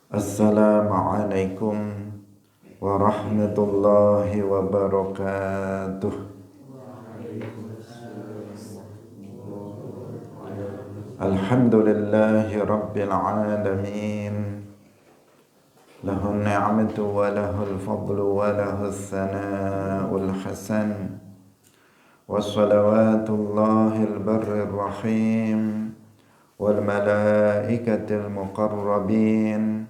Assalamualaikum warahmatullahi wabarakatuh. Alhamdulillahi rabbil alamin. Lahun ni'matu wa lahul fadlu wa lahus sana'ul hasan. Wassalawatullahil barrir rahim wal malaikatil muqarrabin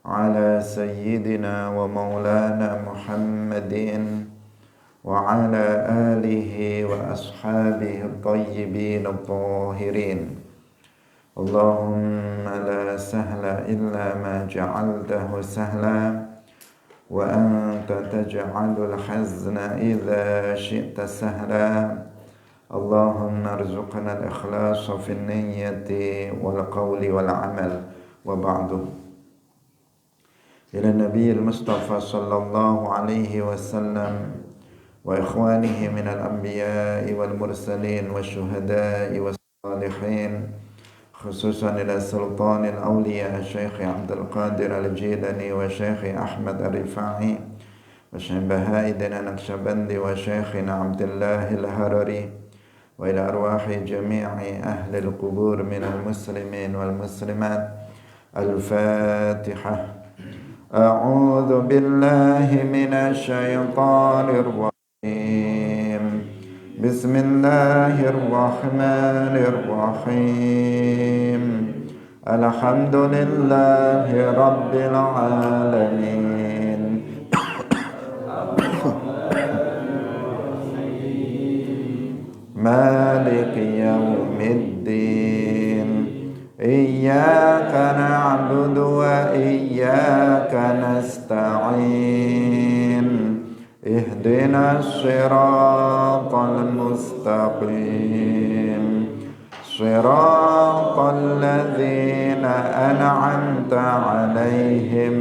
ala sayyidina wa maulana Muhammadin wa ala alihi wa ashabihi at-tayyibin at-tahirin. Allahumma la sahla illa ma ja'altahu sahla wa anta taj'alul hazna idza syi'ta sahla. Allahumma arzuqna al-ikhlasa fi an-niyyati wal qawli wal amal wa ba'du. إلى النبي المصطفى صلى الله عليه وسلم وإخوانه من الأنبياء والمرسلين والشهداء والصالحين، خصوصا إلى سلطان الأولياء الشيخ عبد القادر الجيلاني وشيخ أحمد الرفاعي وشيخ بهائدنا النقشبندي وشيخنا عبد الله الهرري، وإلى أرواح جميع أهل القبور من المسلمين والمسلمات. الفاتحة. أعوذ بالله من الشيطان الرجيم. بسم الله الرحمن الرحيم. الحمد لله رب العالمين. مالك يوم الدين. إياك نعبد وإياك نستعين. اهدنا الصراط المستقيم. صراط الذين أنعمت عليهم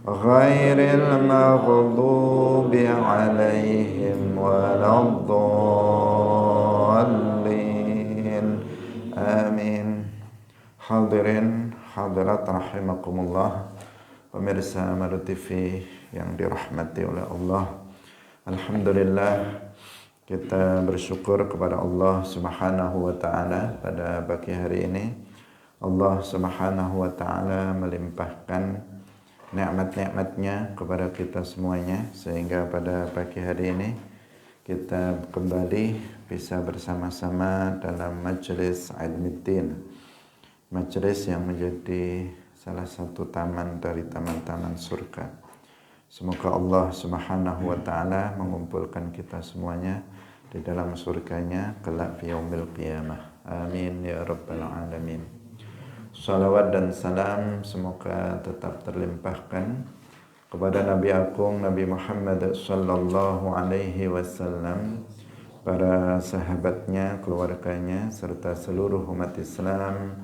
غير المغضوب عليهم ولا الضالين. آمين. Hadirin hadirat rahimakumullah, pemirsa Maru TV yang dirahmati oleh Allah. Alhamdulillah, kita bersyukur kepada Allah Subhanahu wa taala pada pagi hari ini. Allah Subhanahu wa taala melimpahkan nikmat-nikmatnya kepada kita semuanya, sehingga pada pagi hari ini kita kembali bisa bersama-sama dalam majelis Ilmuddin, majelis yang menjadi salah satu taman dari taman-taman surga. Semoga Allah Subhanahu wa taala mengumpulkan kita semuanya di dalam surganya kelak fi yaumil qiyamah. Amin ya rabbal alamin. Salawat dan salam semoga tetap terlimpahkan kepada Nabi Agung Nabi Muhammad sallallahu alaihi wasallam, para sahabatnya, keluarganya, serta seluruh umat Islam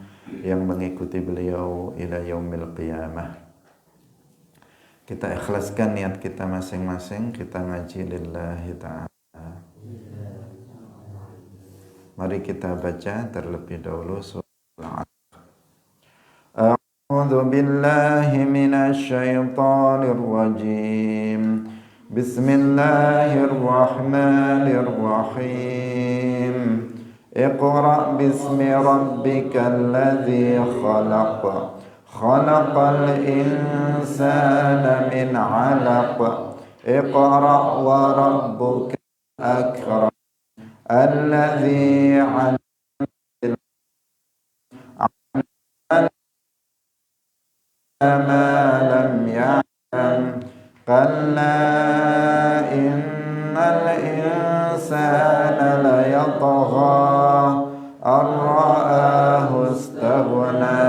yang mengikuti beliau ila yaumil qiyamah. Kita ikhlaskan niat kita masing-masing, kita ngaji lillahi ta'ala. Mari kita baca terlebih dahulu surah Al-Alaq. A'udzu billahi minasy syaithanir rajim. Bismillahirrahmanirrahim. Iqra' bismi rabbikal ladzi khalaq. Khalaqal insana min 'alaq. Iqra' wa rabbukal akram. Alladzi 'allama ma lam ya'lam. Kalla innal insana la yatgha ar-ra'ahu istaghna.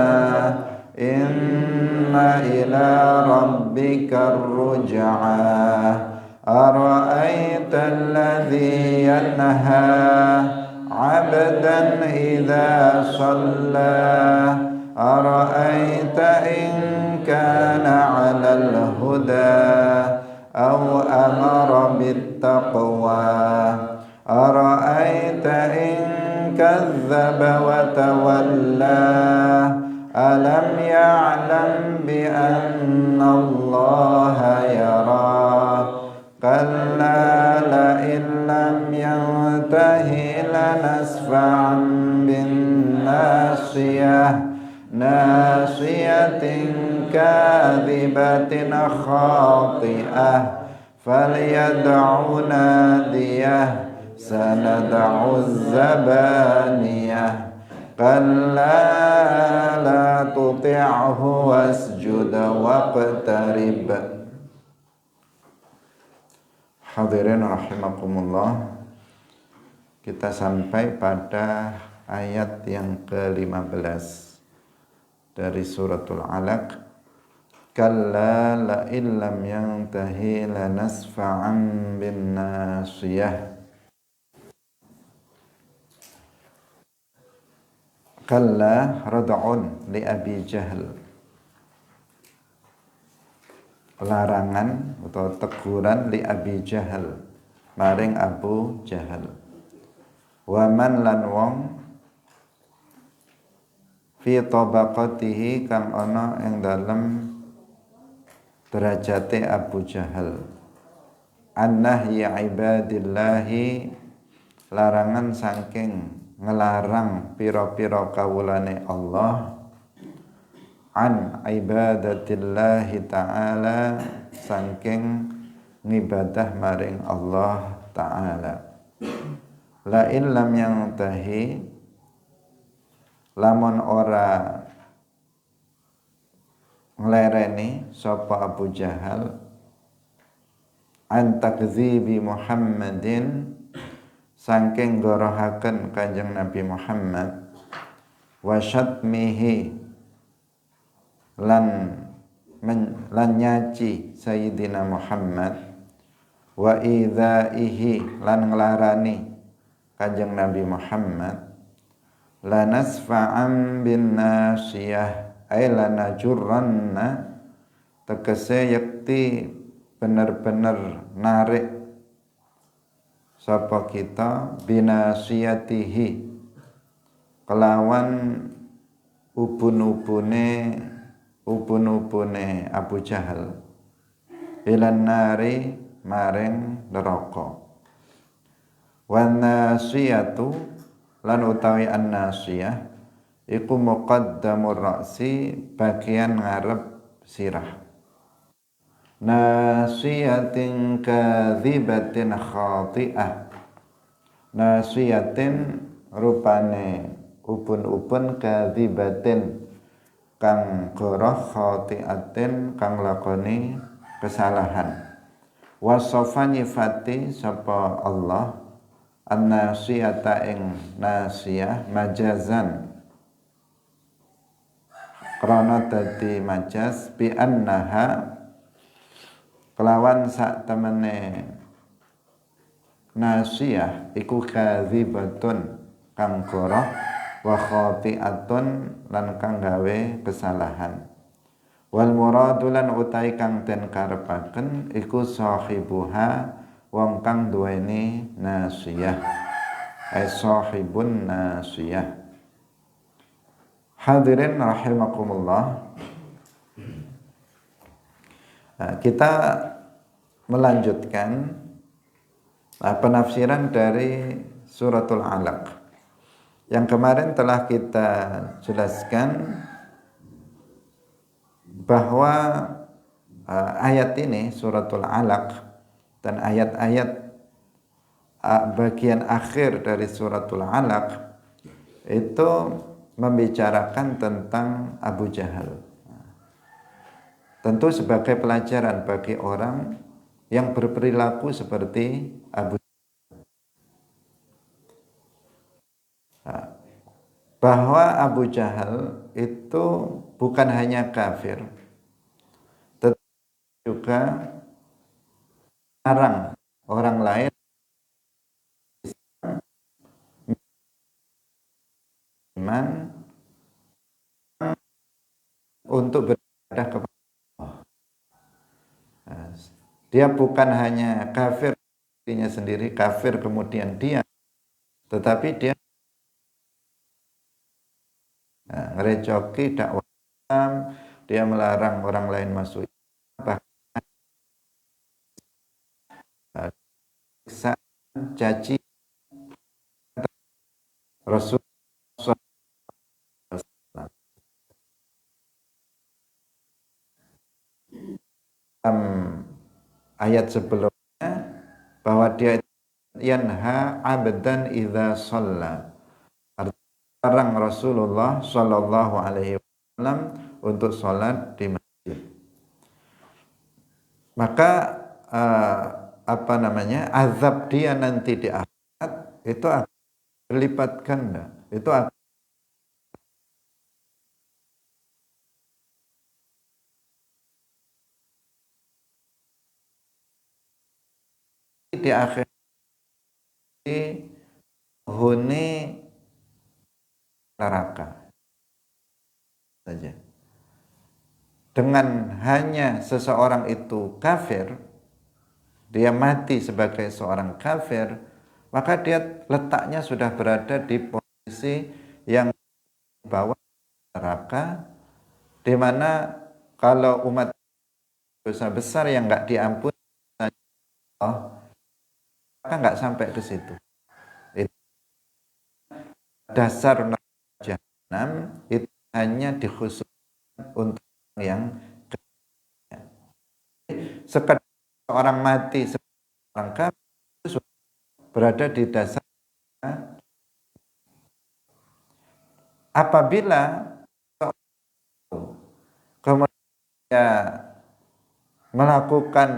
Inna ila rabbika ar-ruj'a. Ara'aita alladhi yanha 'abdan idha shalla. Ara'aita in kana 'alal huda aw amara bittaqwa. Ara'aita in kadzdzaba wa tawalla. Alam ya'lam bi anna nasiyatin kadhibatin khati'ah falyad'u nadiyah sanad'u zabaniyah kalla la tuti'hu wasjud waqtarib. Hadirin rahimakumullah, kita sampai pada ayat yang ke-15 dari suratul Alaq. Kalla la illam yantahi lanasfa'an bin nasiyah. Kalla rad'un li Abi Jahal. Larangan atau teguran li Abi Jahal maring Abu Jahal. Waman lan wong fi tabaqatihi kang ana ing dalem derajate Abu Jahal. Annahyi ibadillahi, larangan saking ngelarang pira-pira kawulane Allah, an ibadatillahi ta'ala, saking ngibadah maring Allah ta'ala. La illam yantahi, lamun ora nglereni sapa Abu Jahal an takdzibi Muhammadin, saking gorohaken Kanjeng Nabi Muhammad, wa syatmihi, lan nyaci Sayyidina Muhammad, wa idzaihi, lan nglarani Kanjeng Nabi Muhammad, lanasfa'am bin nasiyah, ay lanajurranna, tegese yakti bener-bener narik sapa kita binasiyatihi, kelawan ubun-ubune Abu Jahal, ilan nari, maring neraka. Wan nasiyatu, lan utawi an-nasiyah iku muqaddamur ra'si, bagian ngarep sirah. Nasiyatin kadhibatin khati'ah, nasiyatin rupane ubun-ubun, kadhibatin kang goroh, khati'atin kang lakoni kesalahan. Wasofa nyifati sapa Allah an-nasiyata ing nasiyah majazan, krana dadi majaz, bi annaha, kelawan sak temene nasiyah iku kadzibatun kang goroh, wa khati'atun lan kang gawe kesalahan. Wal muradu lan utai kang den karepaken iku sahibuha, wong kang duweni nasiyah, ay sahibun nasiyah. Hadirin rahimakumullah, kita melanjutkan penafsiran dari suratul Alaq. Yang kemarin telah kita jelaskan bahwa ayat ini, suratul Alaq, dan ayat-ayat bagian akhir dari suratul Alaq itu membicarakan tentang Abu Jahal. Tentu sebagai pelajaran bagi orang yang berperilaku seperti Abu Jahal, bahwa Abu Jahal itu bukan hanya kafir, tetapi juga melarang orang lain iman untuk beribadah kepada Allah. Dia bukan hanya kafir dirinya sendiri, kafir kemudian dia, tetapi dia ngerecoki dakwah Islam, dia melarang orang lain masuk Islam, bahkan caci Rasul ayat sebelumnya bahwa dia yanha abdan idza shalla. Larang Rasulullah Shallallahu Alaihi Wasallam untuk sholat di masjid. Maka azab dia nanti di akhirat itu akan berlipat ganda. Itu akan di akhir huni neraka saja. Dengan hanya seseorang itu kafir, dia mati sebagai seorang kafir, maka dia letaknya sudah berada di posisi yang bawah neraka, di mana kalau umat dosa besar yang nggak diampuni Allah, maka nggak sampai ke situ. Itu dasar neraka jahanam itu hanya dikhususkan untuk yang sekedar orang mati sebagai orang kafir berada di dasar. Apabila kemudian melakukan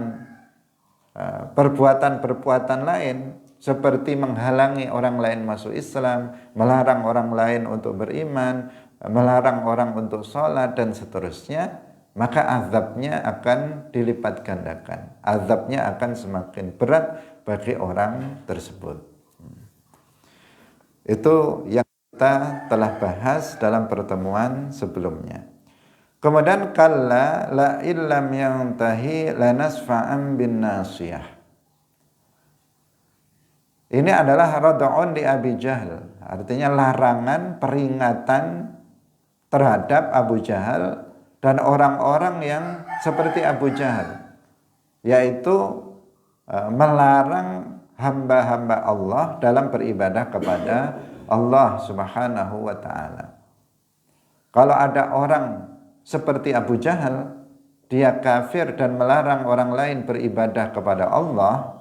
perbuatan-perbuatan lain seperti menghalangi orang lain masuk Islam, melarang orang lain untuk beriman, melarang orang untuk sholat dan seterusnya, maka azabnya akan dilipat gandakan. Azabnya akan semakin berat bagi orang tersebut. Itu yang kita telah bahas dalam pertemuan sebelumnya. Kemudian kalla la illam yantahi lanasfa'an bin nasiyah. Ini adalah rad'un di Abi Jahal, artinya larangan, peringatan terhadap Abu Jahal dan orang-orang yang seperti Abu Jahal, yaitu melarang hamba-hamba Allah dalam beribadah kepada Allah Subhanahu wa ta'ala. Kalau ada orang seperti Abu Jahal, dia kafir dan melarang orang lain beribadah kepada Allah,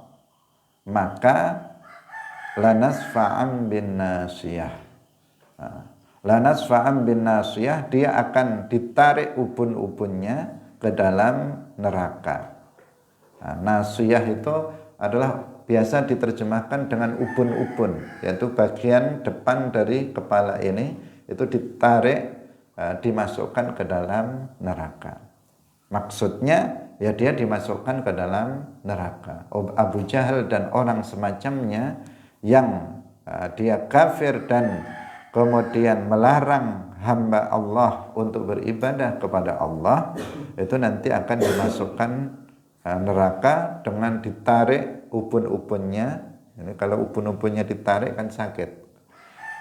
maka lanasfa'an bin nasiyah. Lanasfa'an bin nasiyah, dia akan ditarik ubun-ubunnya ke dalam neraka. Nasiyah itu adalah biasa diterjemahkan dengan ubun-ubun, yaitu bagian depan dari kepala ini itu ditarik, dimasukkan ke dalam neraka. Maksudnya ya dia dimasukkan ke dalam neraka. Abu Jahal dan orang semacamnya yang dia kafir dan kemudian melarang hamba Allah untuk beribadah kepada Allah, itu nanti akan dimasukkan neraka dengan ditarik ubun-ubunnya. Ini kalau ubun-ubunnya ditarik kan sakit.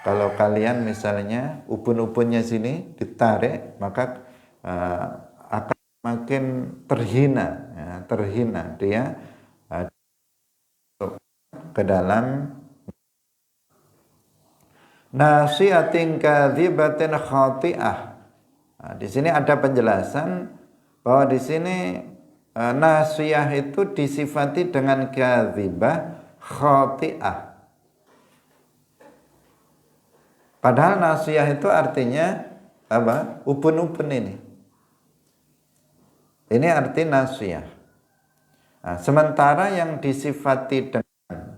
Kalau kalian misalnya ubun-ubunnya sini ditarik, maka akan makin terhina, ya, terhina dia ke dalam nasiyatin kadzibatin khati'ah. Di sini ada penjelasan bahwa di sini nasiyah itu disifati dengan kadzibah khati'ah. Padahal nasiyah itu artinya apa? Ubun-ubun ini. Ini arti nasiyah. Sementara yang disifati dengan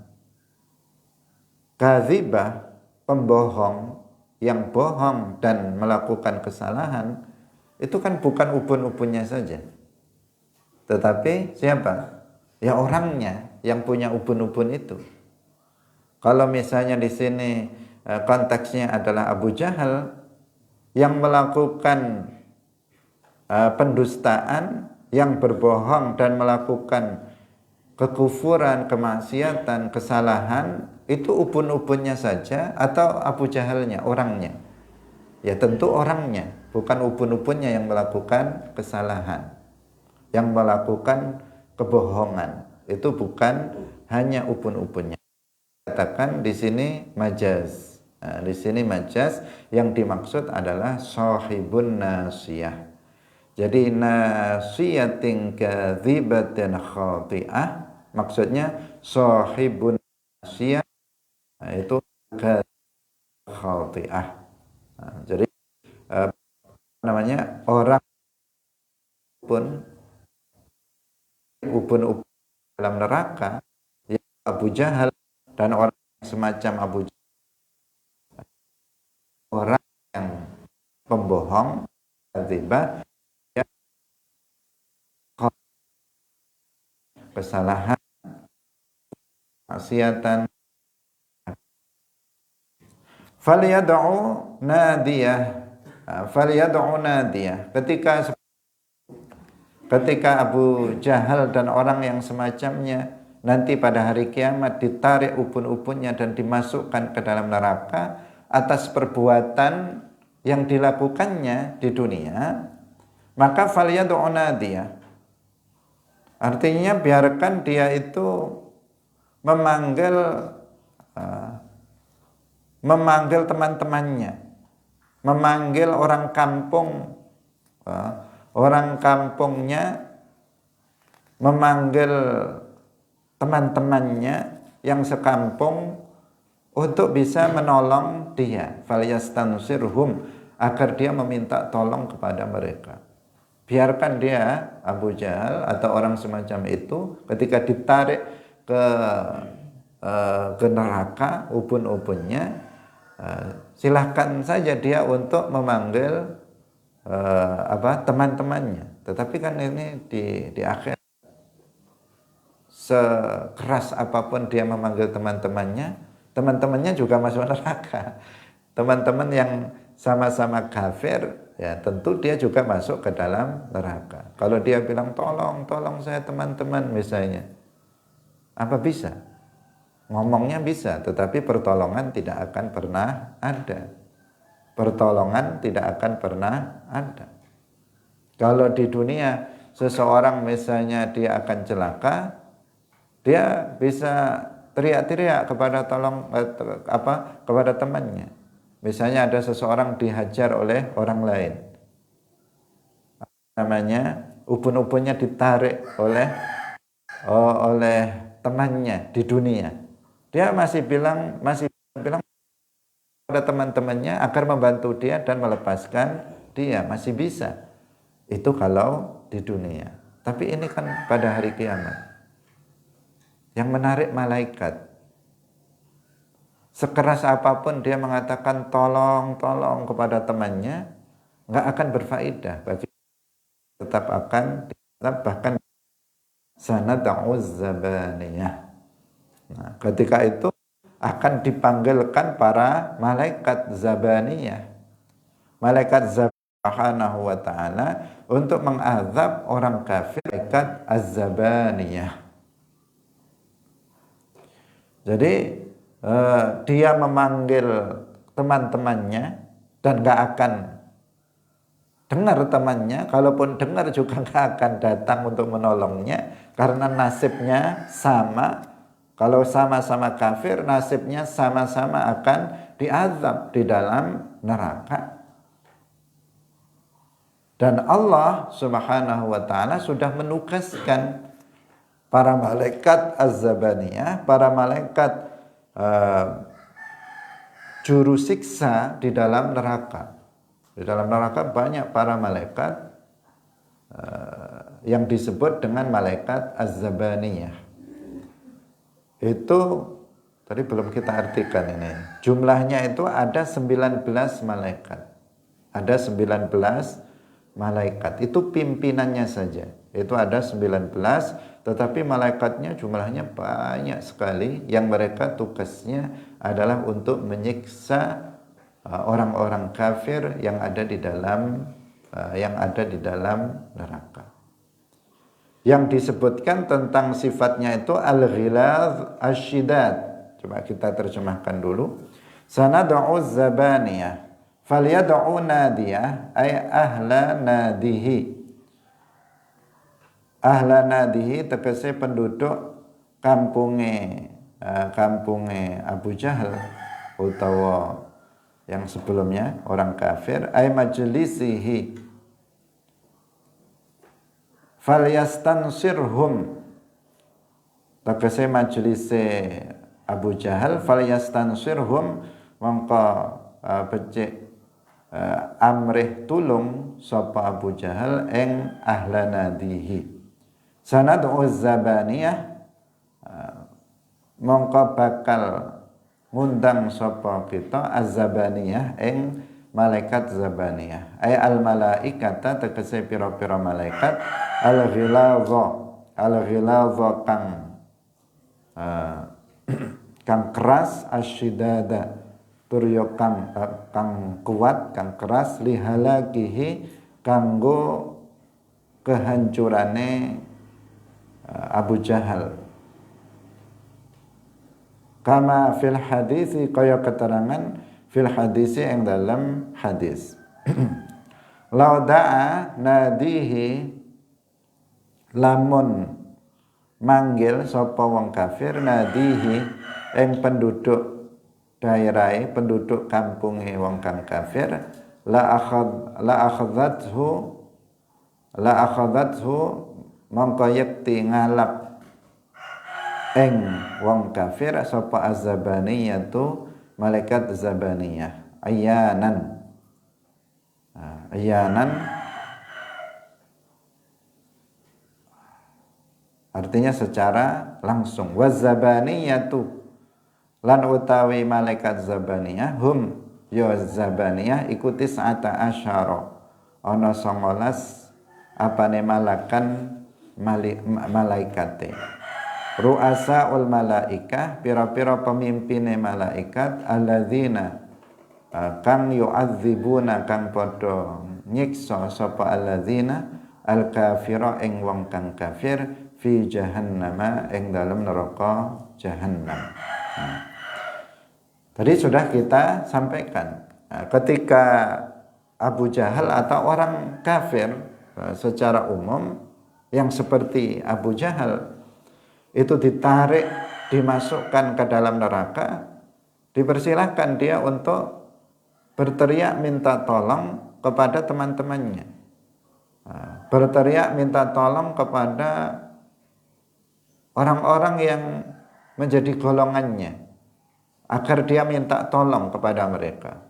kadzibah, pembohong, yang bohong dan melakukan kesalahan, itu kan bukan ubun-ubunnya saja, tetapi siapa? Ya orangnya yang punya ubun-ubun itu. Kalau misalnya di sini konteksnya adalah Abu Jahal yang melakukan pendustaan, yang berbohong dan melakukan kekufuran, kemaksiatan, kesalahan, itu ubun-ubunnya saja atau Abu Jahalnya, orangnya? Ya tentu orangnya, bukan ubun-ubunnya yang melakukan kesalahan, yang melakukan kebohongan. Itu bukan hanya ubun-ubunnya. Katakan di sini majaz. Di sini majaz yang dimaksud adalah sahibun nasiyah, Jadi nasiyatin kadzibatin khati'ah, maksudnya sahibun nasiyah itu khati'ah. Nah, jadi namanya orang pun ubun-ubun dalam neraka, ya Abu Jahal dan orang semacam Abu Jahal, orang yang pembohong, kadzibah, ya, kesalahan, maksiatan. Falyad'u nadiyah, falyad'u nadiyah. Ketika Abu Jahal dan orang yang semacamnya nanti pada hari kiamat ditarik ubun-ubunnya dan dimasukkan ke dalam neraka atas perbuatan yang dilakukannya di dunia, maka falyad'u nadiyah. Artinya biarkan dia itu memanggil teman-temannya, memanggil orang kampung, orang kampungnya, memanggil teman-temannya yang sekampung untuk bisa menolong dia, falyastansirhum, agar dia meminta tolong kepada mereka. Biarkan dia, Abu Jahal atau orang semacam itu, ketika ditarik ke neraka ubun-ubunnya, silahkan saja dia untuk memanggil teman-temannya. Tetapi kan ini di akhir, sekeras apapun dia memanggil teman-temannya juga masuk neraka. Teman-teman yang sama-sama kafir, ya tentu dia juga masuk ke dalam neraka. Kalau dia bilang tolong saya teman-teman misalnya, apa bisa? Ngomongnya bisa, tetapi pertolongan tidak akan pernah ada. Pertolongan tidak akan pernah ada. Kalau di dunia seseorang misalnya dia akan celaka, dia bisa teriak-teriak kepada kepada temannya. Misalnya ada seseorang dihajar oleh orang lain, namanya ubun-ubunnya ditarik oleh temannya di dunia. Dia masih bilang pada teman-temannya agar membantu dia dan melepaskan dia, masih bisa. Itu kalau di dunia. Tapi ini kan pada hari kiamat. Yang menarik malaikat. Sekeras apapun dia mengatakan tolong kepada temannya, nggak akan berfaedah bagi, tetap bahkan sanad'uz zabaniyah. Nah, ketika itu akan dipanggilkan para malaikat zabaniyah. Malaikat subhanahu wa ta'ala untuk mengazab orang kafir, malaikat az-zabaniyah. Jadi dia memanggil teman-temannya dan gak akan dengar temannya, kalaupun dengar juga gak akan datang untuk menolongnya karena nasibnya sama. Kalau sama-sama kafir, nasibnya sama-sama akan diazab di dalam neraka. Dan Allah Subhanahu wa ta'ala sudah menugaskan para malaikat az-zabaniyah, para malaikat juru siksa di dalam neraka. Di dalam neraka banyak para malaikat yang disebut dengan malaikat az-zabaniyah. Itu tadi belum kita artikan ini. Jumlahnya itu ada 19 malaikat. Ada 19 malaikat. Itu pimpinannya saja. Itu ada 19, tetapi malaikatnya jumlahnya banyak sekali yang mereka tugasnya adalah untuk menyiksa orang-orang kafir yang ada di dalam neraka. Yang disebutkan tentang sifatnya itu al-ghilaz asy-syidad. Coba kita terjemahkan dulu. Sanad'u zabaniyah falyad'u nadiyah ay ahla nadihi. Ahla nadihi tegese penduduk kampunge Abu Jahal utawa yang sebelumnya orang kafir, ay majlisihi falyastansirhum, tegese majlise Abu Jahal, falyastansirhum, mongko becik amrih tulung sapa Abu Jahal ing ahla nadihi. Sanad'u zabaniyah, mongko bakal ngundang sapa kita az-zabaniyah ing malaikat zabaniyah. Ay al malaikata, tegese pira-pira malaikat, al-ghiladha kang keras, asyidada tur yo kang kuat, kang keras, lihalakihi kanggo kehancurane Abu Jahal. Kama fil hadisi, kaya keterangan fil hadisi yang dalam hadis. Lauda'a nadihi, lamun manggil sapa wong kafir, nadihi ing penduduk daerah, penduduk kampunge wong kang kafir, la akhadhathu mongko yekti ngalap ing wong kafir sapa az-zabaniyatu, malaikat zabaniyah, ayanan artinya secara langsung. Wazabaniyatu, lan utawi malaikat zabaniyah, hum ya zabaniyah iku 19 ana 19 apane malaikate. Ru'asaul malaikah, pira-pira pemimpine malaikat, alladzina kang yu'adzibuna, kang padha nyiksa sapa alladzina al-kafira ing wong kang kafir, fi jahannama ing dalam neraka jahannam. Tadi sudah kita sampaikan, ketika Abu Jahal atau orang kafir secara umum yang seperti Abu Jahal itu ditarik, dimasukkan ke dalam neraka, dipersilahkan dia untuk berteriak minta tolong kepada teman-temannya, berteriak minta tolong kepada orang-orang yang menjadi golongannya, agar dia minta tolong kepada mereka.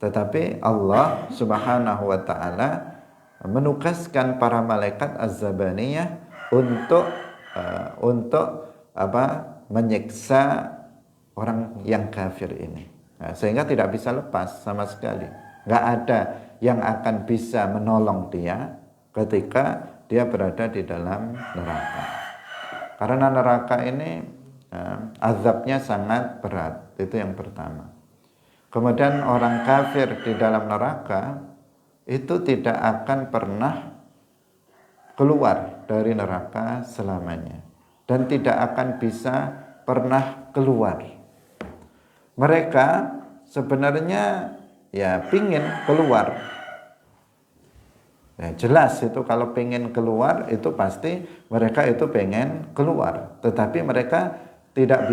Tetapi Allah Subhanahu wa ta'ala menugaskan para malaikat az-zabaniyah untuk menyiksa orang yang kafir ini. Sehingga tidak bisa lepas sama sekali. Nggak ada yang akan bisa menolong dia ketika dia berada di dalam neraka. Karena neraka ini azabnya sangat berat. Itu yang pertama. Kemudian orang kafir di dalam neraka itu tidak akan pernah keluar dari neraka selamanya, dan tidak akan bisa pernah keluar. Mereka sebenarnya ya pingin keluar, ya, jelas itu kalau pingin keluar itu pasti mereka itu pengen keluar, tetapi mereka tidak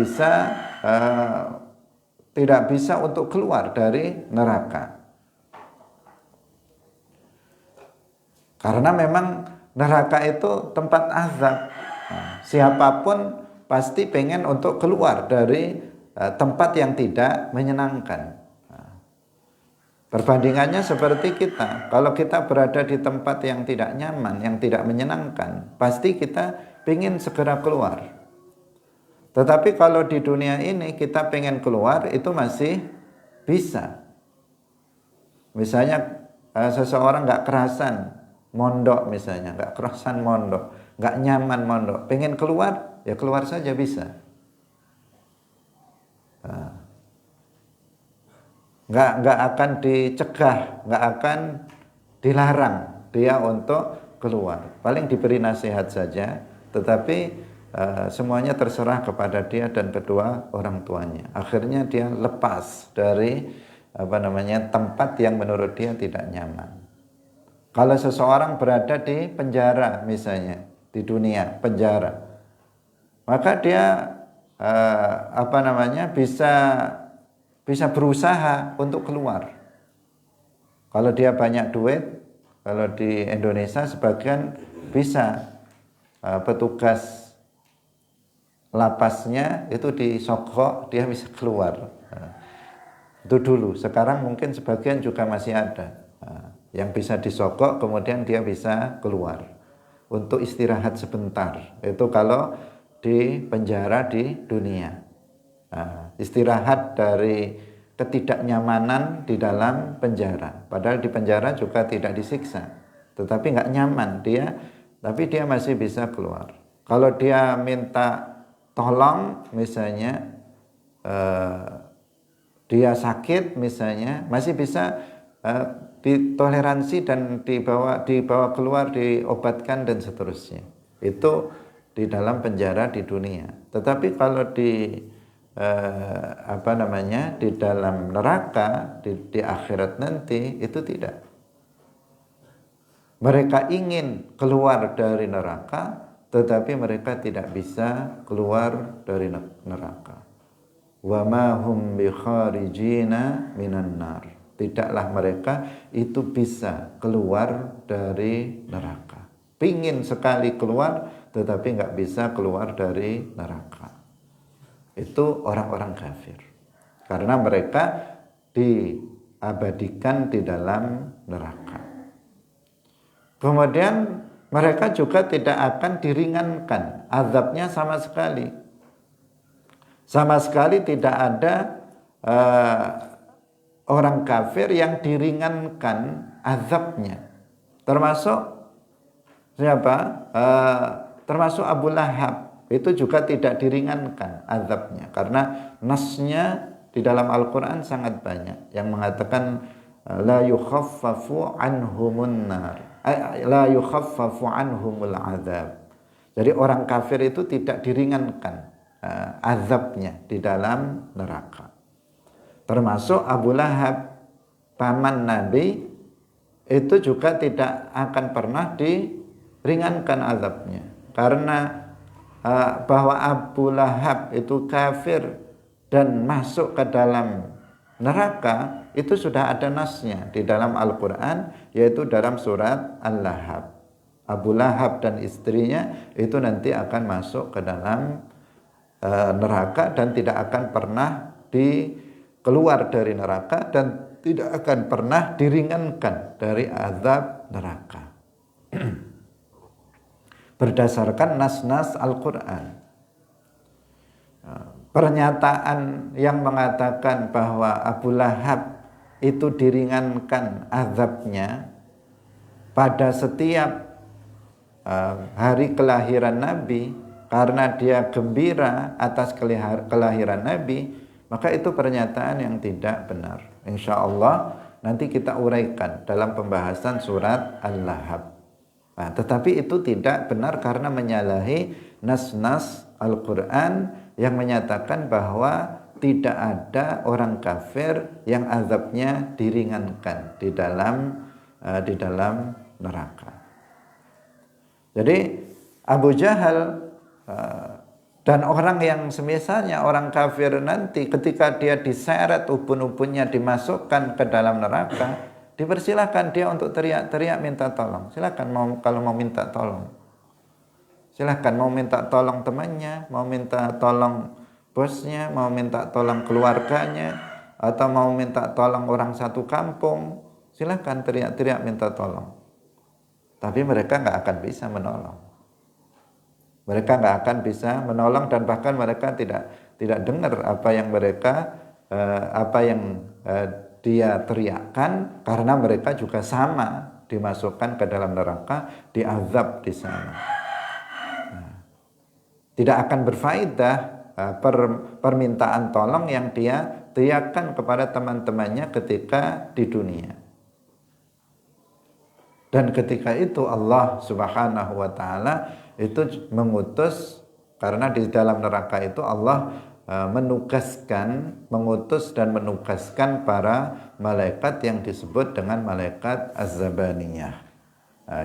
bisa untuk keluar dari neraka, karena memang neraka itu tempat azab. Siapapun pasti pengen untuk keluar dari tempat yang tidak menyenangkan. Perbandingannya seperti kita. Kalau kita berada di tempat yang tidak nyaman, yang tidak menyenangkan, pasti kita pengen segera keluar. Tetapi kalau di dunia ini kita pengen keluar, itu masih bisa. Misalnya seseorang nggak kerasan mondok, misalnya nggak kerasan mondok, nggak nyaman mondok, pengen keluar, ya keluar saja bisa. Nggak akan dicegah, nggak akan dilarang dia untuk keluar. Paling diberi nasihat saja, tetapi semuanya terserah kepada dia dan kedua orang tuanya. Akhirnya dia lepas dari tempat yang menurut dia tidak nyaman. Kalau seseorang berada di penjara misalnya, di dunia penjara, maka dia bisa berusaha untuk keluar. Kalau dia banyak duit, kalau di Indonesia sebagian bisa petugas lapasnya itu disogok, dia bisa keluar. Itu dulu. Sekarang mungkin sebagian juga masih ada yang bisa disogok kemudian dia bisa keluar untuk istirahat sebentar. Itu kalau di penjara di dunia. Istirahat dari ketidaknyamanan di dalam penjara. Padahal di penjara juga tidak disiksa, tetapi nggak nyaman dia, tapi dia masih bisa keluar. Kalau dia minta tolong misalnya, dia sakit misalnya, masih bisa ditoleransi dan dibawa keluar, diobatkan dan seterusnya. Itu di dalam penjara di dunia. Tetapi kalau di di dalam neraka, di akhirat nanti, itu tidak. Mereka ingin keluar dari neraka, tetapi mereka tidak bisa keluar dari neraka. Wa ma hum bi kharijina minan nar. Tidaklah mereka itu bisa keluar dari neraka. Pingin sekali keluar, tetapi nggak bisa keluar dari neraka. Itu orang-orang kafir. Karena mereka diabadikan di dalam neraka. Kemudian mereka juga tidak akan diringankan azabnya sama sekali. Sama sekali tidak ada orang kafir yang diringankan azabnya. Termasuk siapa? Termasuk Abu Lahab. Itu juga tidak diringankan azabnya. Karena nasnya di dalam Al-Quran sangat banyak yang mengatakan la yukhaffafu anhumun nar, la yukhaffafu anhumul azab. Jadi orang kafir itu tidak diringankan azabnya di dalam neraka. Termasuk Abu Lahab, paman Nabi, itu juga tidak akan pernah diringankan azabnya. Karena bahwa Abu Lahab itu kafir dan masuk ke dalam neraka, itu sudah ada nasnya di dalam Al-Quran, yaitu dalam surat Al-Lahab. Abu Lahab dan istrinya itu nanti akan masuk ke dalam neraka dan tidak akan pernah keluar dari neraka dan tidak akan pernah diringankan dari azab neraka. Berdasarkan nas-nas Al-Quran. Pernyataan yang mengatakan bahwa Abu Lahab itu diringankan azabnya pada setiap hari kelahiran Nabi, karena dia gembira atas kelahiran Nabi, maka itu pernyataan yang tidak benar. Insya Allah nanti kita uraikan dalam pembahasan surat Al-Lahab. Nah, tetapi itu tidak benar karena menyalahi nas-nas Al-Quran yang menyatakan bahwa tidak ada orang kafir yang azabnya diringankan di dalam neraka. Jadi Abu Jahal dan orang yang semisalnya orang kafir nanti ketika dia diseret ubun-ubunnya dimasukkan ke dalam neraka, dipersilakan dia untuk teriak-teriak minta tolong. Silakan kalau mau minta tolong. Silakan mau minta tolong temannya, mau minta tolong bosnya, mau minta tolong keluarganya, atau mau minta tolong orang satu kampung. Silakan teriak-teriak minta tolong. Tapi mereka nggak akan bisa menolong. Mereka nggak akan bisa menolong dan bahkan mereka tidak dengar apa yang dia teriakkan, karena mereka juga sama dimasukkan ke dalam neraka, diazab di sana. Tidak akan berfaedah permintaan tolong yang dia teriakkan kepada teman-temannya ketika di dunia. Dan ketika itu Allah Subhanahu wa ta'ala itu mengutus, karena di dalam neraka itu Allah mengutus dan menugaskan para malaikat yang disebut dengan malaikat Az-Zabaniyah,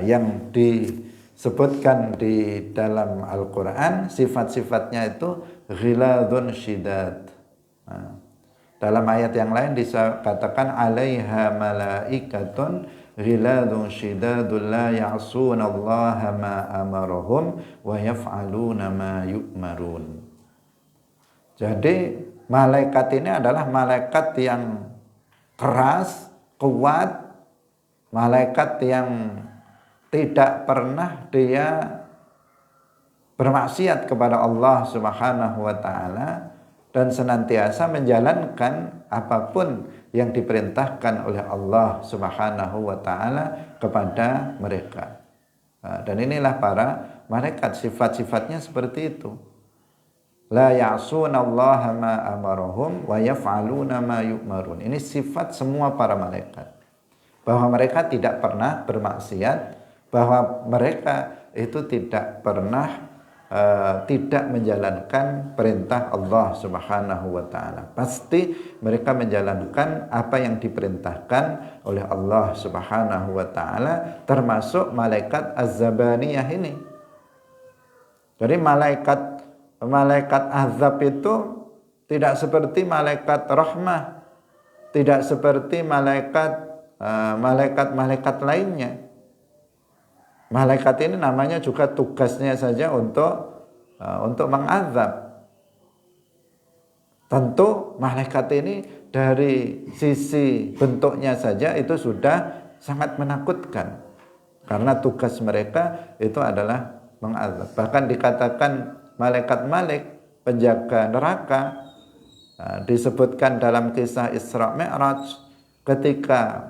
yang disebutkan di dalam Al-Quran sifat-sifatnya itu ghiladun syidad. Dalam ayat yang lain dikatakan alaiha malaikatun ghiladun syidadun la ya'sunallaha ma amarahum wa yaf'aluna ma yu'marun. Jadi malaikat ini adalah malaikat yang keras, kuat, malaikat yang tidak pernah dia bermaksiat kepada Allah Subhanahu wa taala dan senantiasa menjalankan apapun yang diperintahkan oleh Allah Subhanahu wa taala kepada mereka. Dan inilah para malaikat, sifat-sifatnya seperti itu. La ya'sunallaha ma amarahum wa yaf'aluna ma yu'marun. Ini sifat semua para malaikat. Bahwa mereka tidak pernah bermaksiat, bahwa mereka itu tidak pernah tidak menjalankan perintah Allah Subhanahu wa taala. Pasti mereka menjalankan apa yang diperintahkan oleh Allah Subhanahu wa taala, termasuk malaikat Az-Zabaniyah ini. Jadi malaikat azab itu tidak seperti malaikat rahmah, tidak seperti malaikat lainnya. Malaikat ini namanya juga tugasnya saja untuk mengazab. Tentu malaikat ini dari sisi bentuknya saja itu sudah sangat menakutkan, karena tugas mereka itu adalah mengazab. Bahkan dikatakan malaikat penjaga neraka, disebutkan dalam kisah Isra Mi'raj, ketika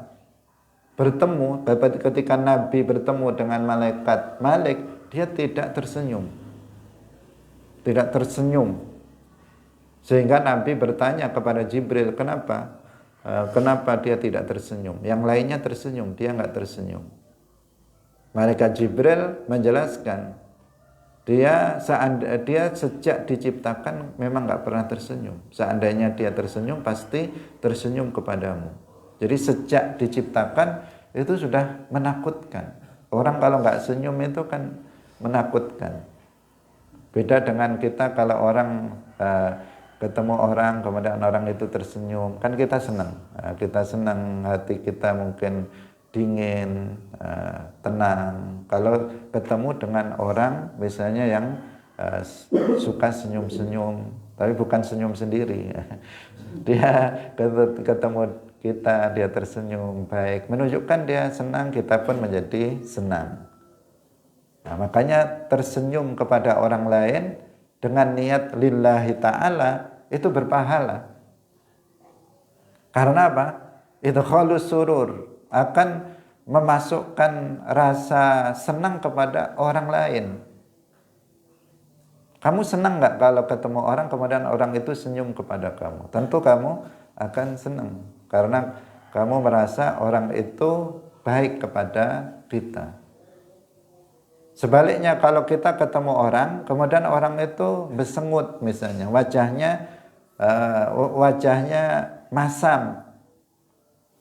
Nabi bertemu dengan malaikat Malik, dia tidak tersenyum. Sehingga Nabi bertanya kepada Jibril, kenapa dia tidak tersenyum? Yang lainnya tersenyum, dia enggak tersenyum. Malaikat Jibril menjelaskan, dia sejak diciptakan memang enggak pernah tersenyum. Seandainya dia tersenyum, pasti tersenyum kepadamu. Jadi sejak diciptakan itu sudah menakutkan. Orang kalau enggak senyum itu kan menakutkan. Beda dengan kita, kalau orang ketemu orang kemudian orang itu tersenyum, kan kita senang. Kita senang, hati kita mungkin dingin, tenang. Kalau ketemu dengan orang misalnya yang suka senyum-senyum, tapi bukan senyum sendiri. Dia ketemu kita, dia tersenyum baik, menunjukkan dia senang, kita pun menjadi senang. Nah, makanya tersenyum kepada orang lain dengan niat lillahi ta'ala itu berpahala. Karena apa? Idkhalus surur, akan memasukkan rasa senang kepada orang lain. Kamu senang nggak kalau ketemu orang kemudian orang itu senyum kepada kamu? Tentu kamu akan senang, karena kamu merasa orang itu baik kepada kita. Sebaliknya kalau kita ketemu orang kemudian orang itu bersengut misalnya, wajahnya masam,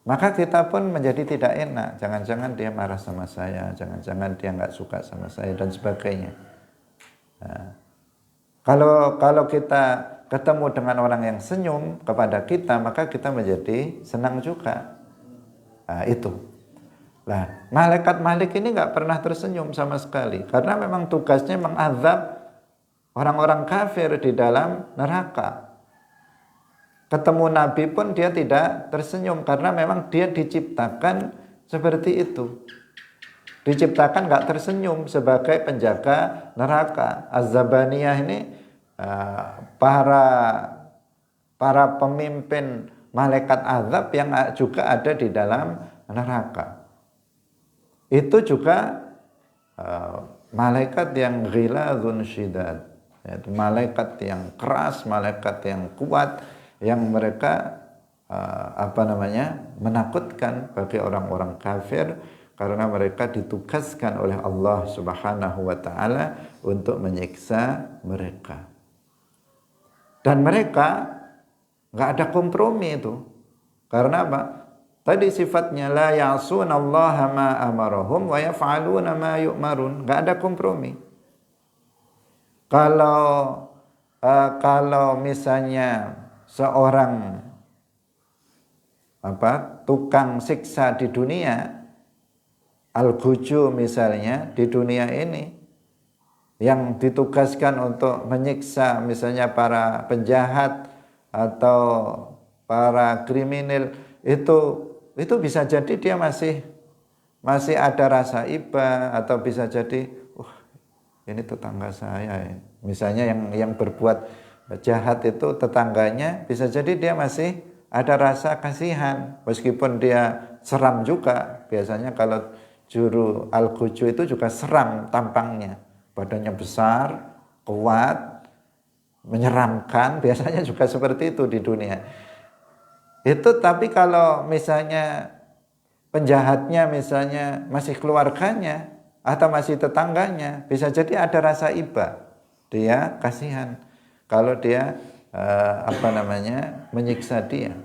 maka kita pun menjadi tidak enak. Jangan-jangan dia marah sama saya, jangan-jangan dia nggak suka sama saya dan sebagainya. Nah, kalau kita ketemu dengan orang yang senyum kepada kita, maka kita menjadi senang juga. Nah, itu. Nah, malaikat Malik ini nggak pernah tersenyum sama sekali, karena memang tugasnya mengazab orang-orang kafir di dalam neraka. Ketemu Nabi pun dia tidak tersenyum, karena memang dia diciptakan seperti itu. Diciptakan nggak tersenyum sebagai penjaga neraka. Az-Zabaniyah ini para pemimpin malaikat azab yang juga ada di dalam neraka. Itu juga malaikat yang ghilazun syidad, yaitu malaikat yang keras, malaikat yang kuat, yang mereka menakutkan bagi orang-orang kafir, karena mereka ditugaskan oleh Allah Subhanahu wa taala untuk menyiksa mereka. Dan mereka enggak ada kompromi itu. Karena apa? Tadi sifatnya la ya'sunallaha ma amarahum wa yaf'aluna ma yu'marun, enggak ada kompromi. Kalau misalnya seorang tukang siksa di dunia, al-ghuju misalnya di dunia ini, yang ditugaskan untuk menyiksa misalnya para penjahat atau para kriminal, itu bisa jadi dia masih ada rasa iba, atau bisa jadi ini tetangga saya ya. Misalnya yang berbuat jahat itu tetangganya, bisa jadi dia masih ada rasa kasihan meskipun dia seram juga. Biasanya kalau juru al-ghuju itu juga seram tampangnya, badannya besar, kuat, menyeramkan, biasanya juga seperti itu di dunia. Itu tapi kalau misalnya penjahatnya misalnya masih keluarganya atau masih tetangganya, bisa jadi ada rasa iba, dia kasihan kalau dia menyiksa dia.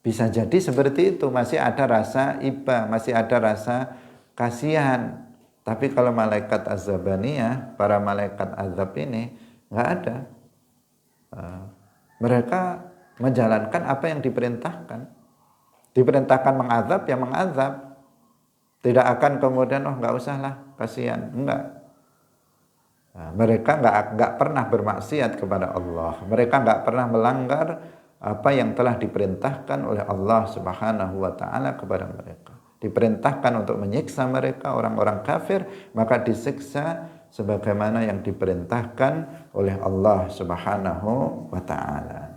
Bisa jadi seperti itu, masih ada rasa iba, masih ada rasa kasihan. Tapi kalau malaikat azabaniyah, para malaikat azab ini nggak ada. Mereka menjalankan apa yang diperintahkan. Diperintahkan mengazab, ya mengazab. Tidak akan kemudian nggak usahlah, kasihan. Enggak. Mereka nggak pernah bermaksiat kepada Allah. Mereka nggak pernah melanggar apa yang telah diperintahkan oleh Allah Subhanahu wa taala kepada mereka. Diperintahkan untuk menyiksa mereka, orang-orang kafir, maka disiksa sebagaimana yang diperintahkan oleh Allah Subhanahu wa taala.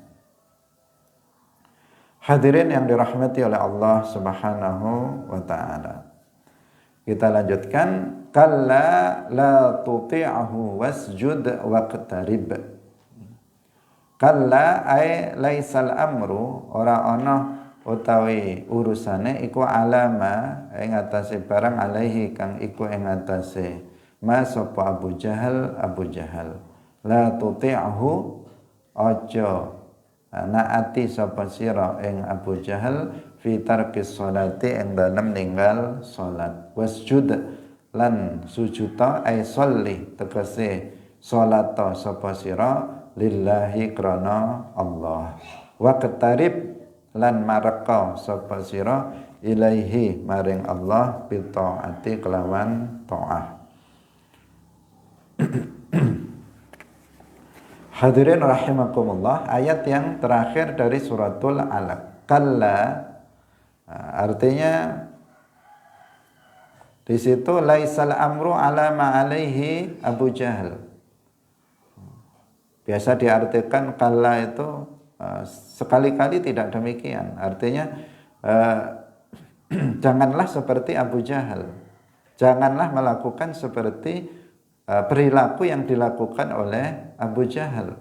Hadirin yang dirahmati oleh Allah Subhanahu wa taala. Kita lanjutkan, kalla la tuti'ahu wasjud waqtarib. Kalla ay laisal amru, ora ana utawi urusane iku alama ing atase barang alaihi kang iku ing atase ma sapa Abu Jahal. La tuti'ahu, aja naati sapa sira ing Abu Jahal fi tarkis sholati ing dalem ninggal salat. Wasjud lan sujuta ay sholli, tegese salata sapa sira lillahi krana Allah. Waqtarib lan mareka sapa sira ilaihi maring Allah bi taati kelawan taat. Hadirin rahimakumullah, ayat yang terakhir dari suratul Alaq. Kalla, artinya di situ laisal amru ala ma alaihi Abu Jahal. Biasa diartikan kalla itu sekali-kali tidak demikian. Artinya janganlah seperti Abu Jahal. Janganlah melakukan seperti perilaku yang dilakukan oleh Abu Jahal,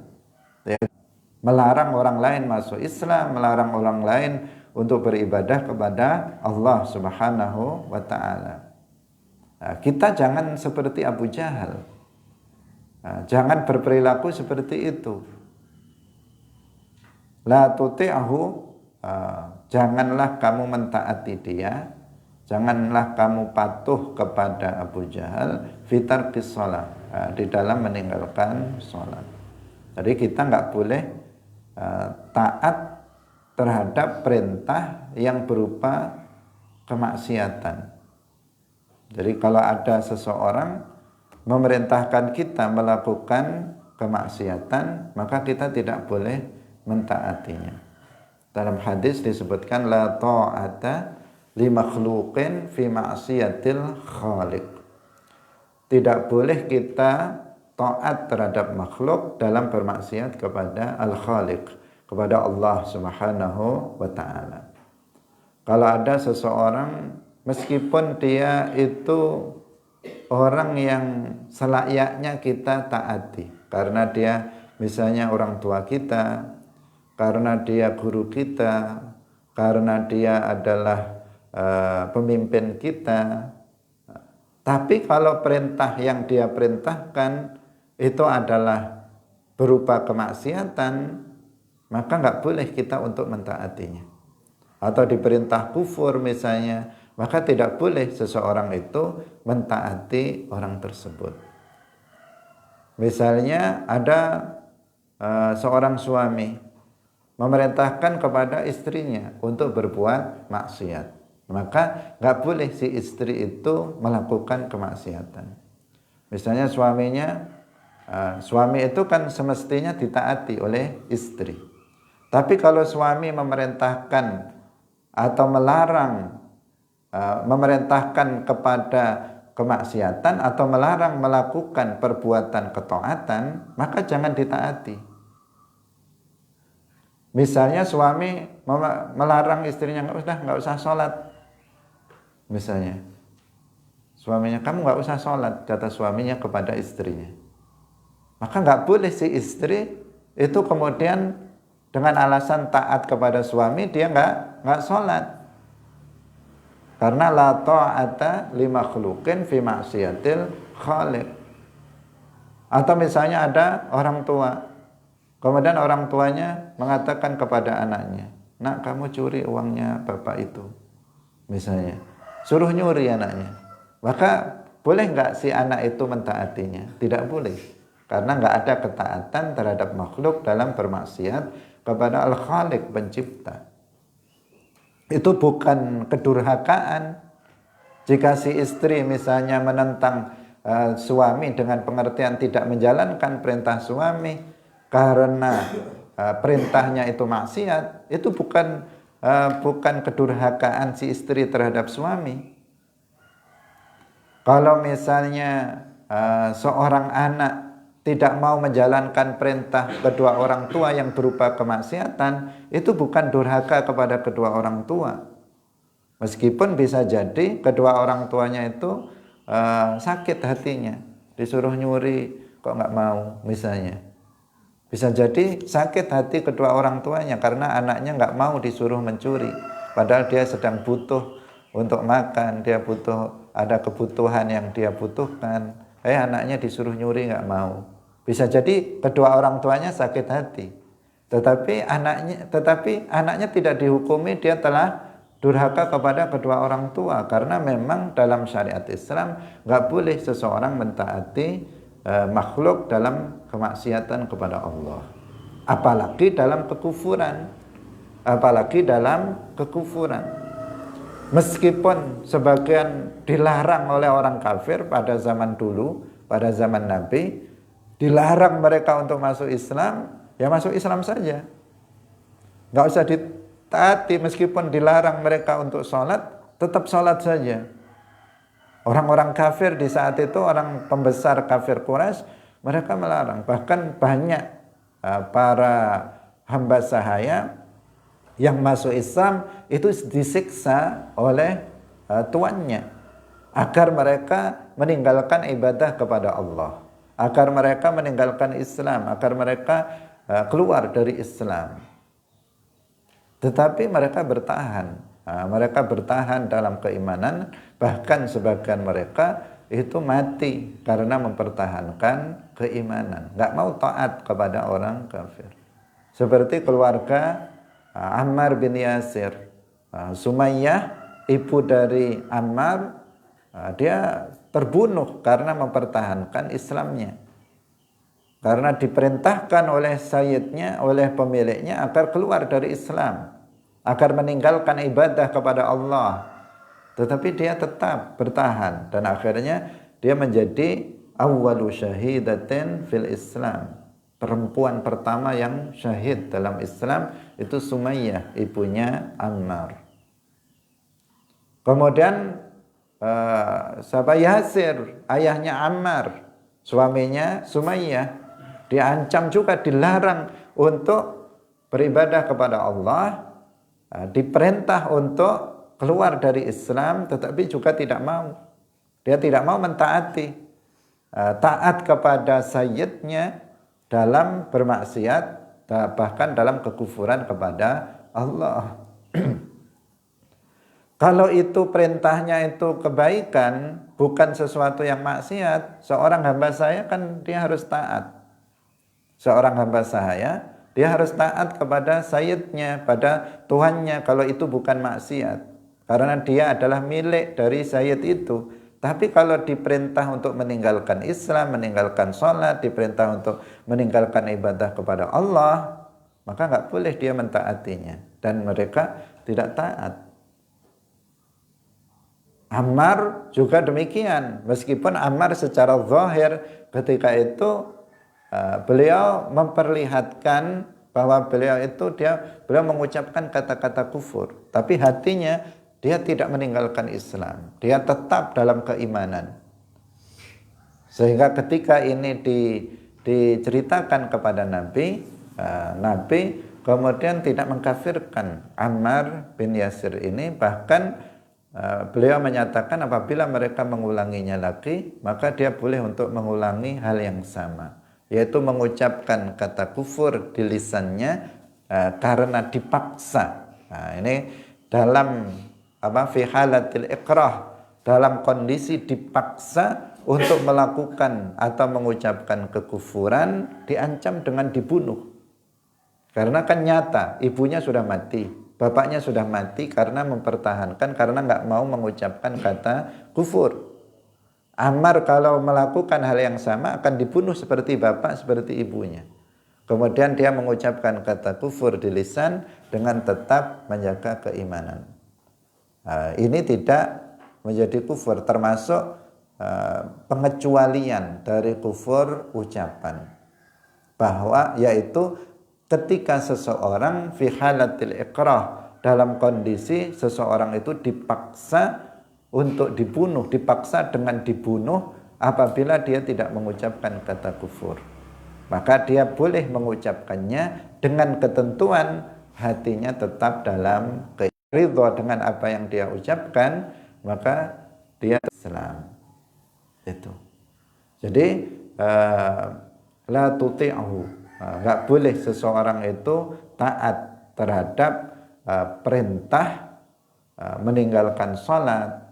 ya, melarang orang lain masuk Islam, melarang orang lain untuk beribadah kepada Allah Subhanahu wa ta'ala. Kita jangan seperti Abu Jahal, jangan berperilaku seperti itu. La tuti'ahu, janganlah kamu mentaati dia, janganlah kamu patuh kepada Abu Jahal fitar kisolat, di dalam meninggalkan sholat. Jadi kita nggak boleh taat terhadap perintah yang berupa kemaksiatan. Jadi kalau ada seseorang memerintahkan kita melakukan kemaksiatan, maka kita tidak boleh mentaatinya. Dalam hadis disebutkan la ta'ata li makhluqin fi ma'siyatil khaliq. Tidak boleh kita taat terhadap makhluk dalam bermaksiat kepada al-khaliq, kepada Allah Subhanahu wa ta'ala. Kalau ada seseorang, meskipun dia itu orang yang selayaknya kita taati, karena dia misalnya orang tua kita, karena dia guru kita, karena dia adalah pemimpin kita. Tapi kalau perintah yang dia perintahkan itu adalah berupa kemaksiatan, maka nggak boleh kita untuk mentaatinya. Atau diperintah kufur misalnya, maka tidak boleh seseorang itu mentaati orang tersebut. Misalnya ada seorang suami memerintahkan kepada istrinya untuk berbuat maksiat. Maka nggak boleh si istri itu melakukan kemaksiatan. Misalnya suami itu kan semestinya ditaati oleh istri. Tapi kalau suami memerintahkan atau memerintahkan kepada kemaksiatan atau melarang melakukan perbuatan ketaatan, maka jangan ditaati. Misalnya suami melarang istrinya nggak usah sholat. Misalnya suaminya, kamu nggak usah sholat, kata suaminya kepada istrinya. Maka nggak boleh si istri itu kemudian dengan alasan taat kepada suami dia nggak sholat. Karena la ta'ata li makhluqin fi maksiatil khaliq. Atau misalnya ada orang tua, kemudian orang tuanya mengatakan kepada anaknya, nak, kamu curi uangnya bapak itu. Misalnya, suruh nyuri anaknya. Maka boleh nggak si anak itu mentaatinya? Tidak boleh. Karena nggak ada ketaatan terhadap makhluk dalam bermaksiat kepada Al-Khaliq pencipta. Itu bukan kedurhakaan. Jika si istri misalnya menentang suami dengan pengertian tidak menjalankan perintah suami karena perintahnya itu maksiat, itu bukan kedurhakaan si istri terhadap suami. Kalau misalnya seorang anak tidak mau menjalankan perintah kedua orang tua yang berupa kemaksiatan, itu bukan durhaka kepada kedua orang tua. Meskipun bisa jadi kedua orang tuanya itu sakit hatinya, disuruh nyuri kok nggak mau misalnya. Bisa jadi sakit hati kedua orang tuanya karena anaknya nggak mau disuruh mencuri. Padahal dia sedang butuh untuk makan, dia ada kebutuhan yang dia butuhkan. Anaknya disuruh nyuri nggak mau. Bisa jadi kedua orang tuanya sakit hati. Tetapi anaknya tidak dihukumi dia telah durhaka kepada kedua orang tua. Karena memang dalam syariat Islam nggak boleh seseorang mentaati makhluk dalam kemaksiatan kepada Allah. Apalagi dalam kekufuran. Meskipun sebagian dilarang oleh orang kafir pada zaman dulu, pada zaman Nabi, dilarang mereka untuk masuk Islam, ya masuk Islam saja. Nggak usah ditaati. Meskipun dilarang mereka untuk sholat, tetap sholat saja. Orang-orang kafir di saat itu, orang pembesar kafir Quraisy, mereka melarang. Bahkan banyak para hamba sahaya yang masuk Islam itu disiksa oleh tuannya agar mereka meninggalkan ibadah kepada Allah, agar mereka meninggalkan Islam, agar mereka keluar dari Islam. Tetapi mereka bertahan dalam keimanan. Bahkan sebagian mereka itu mati karena mempertahankan keimanan, nggak mau taat kepada orang kafir. Seperti keluarga Ammar bin Yasir. Sumayyah, ibu dari Ammar, dia terbunuh karena mempertahankan Islamnya. Karena diperintahkan oleh sayyidnya, oleh pemiliknya agar keluar dari Islam, agar meninggalkan ibadah kepada Allah. Tetapi dia tetap bertahan dan akhirnya dia menjadi awwalu syahidatin fil Islam. Perempuan pertama yang syahid dalam Islam itu Sumayyah, ibunya Ammar. Kemudian sahabat Yasir, ayahnya Ammar, suaminya Sumayyah, diancam juga, dilarang untuk beribadah kepada Allah, diperintah untuk keluar dari Islam, tetapi juga tidak mau. Dia tidak mau mentaati, taat kepada sayyidnya dalam bermaksiat, bahkan dalam kekufuran kepada Allah. Kalau itu perintahnya itu kebaikan, bukan sesuatu yang maksiat, seorang hamba saya kan dia harus taat. Seorang hamba saya, dia harus taat kepada sayyidnya, pada Tuhannya, kalau itu bukan maksiat. Karena dia adalah milik dari sayyid itu. Tapi kalau diperintah untuk meninggalkan Islam, meninggalkan sholat, diperintah untuk meninggalkan ibadah kepada Allah, maka nggak boleh dia mentaatinya. Dan mereka tidak taat. Ammar juga demikian, meskipun Ammar secara zahir ketika itu beliau memperlihatkan bahwa beliau mengucapkan kata-kata kufur, tapi hatinya dia tidak meninggalkan Islam, dia tetap dalam keimanan. Sehingga ketika ini diceritakan kepada Nabi, Nabi kemudian tidak mengkafirkan Ammar bin Yasir ini, bahkan beliau menyatakan apabila mereka mengulanginya lagi, maka dia boleh untuk mengulangi hal yang sama, yaitu mengucapkan kata kufur di lisannya karena dipaksa. Nah, ini dalam fi halatil ikrah, dalam kondisi dipaksa untuk melakukan atau mengucapkan kekufuran, diancam dengan dibunuh. Karena kan nyata, ibunya sudah mati, bapaknya sudah mati karena mempertahankan, karena nggak mau mengucapkan kata kufur. Ammar kalau melakukan hal yang sama akan dibunuh seperti bapak, seperti ibunya. Kemudian dia mengucapkan kata kufur di lisan dengan tetap menjaga keimanan. Ini tidak menjadi kufur, termasuk pengecualian dari kufur ucapan, bahwa yaitu ketika seseorang fi halatil ikrah, dalam kondisi seseorang itu dipaksa untuk dibunuh, dipaksa dengan dibunuh apabila dia tidak mengucapkan kata kufur, maka dia boleh mengucapkannya dengan ketentuan hatinya tetap dalam ridho dengan apa yang dia ucapkan, maka dia Islam. Itu. Jadi la tuti'hu, enggak boleh seseorang itu taat terhadap perintah meninggalkan salat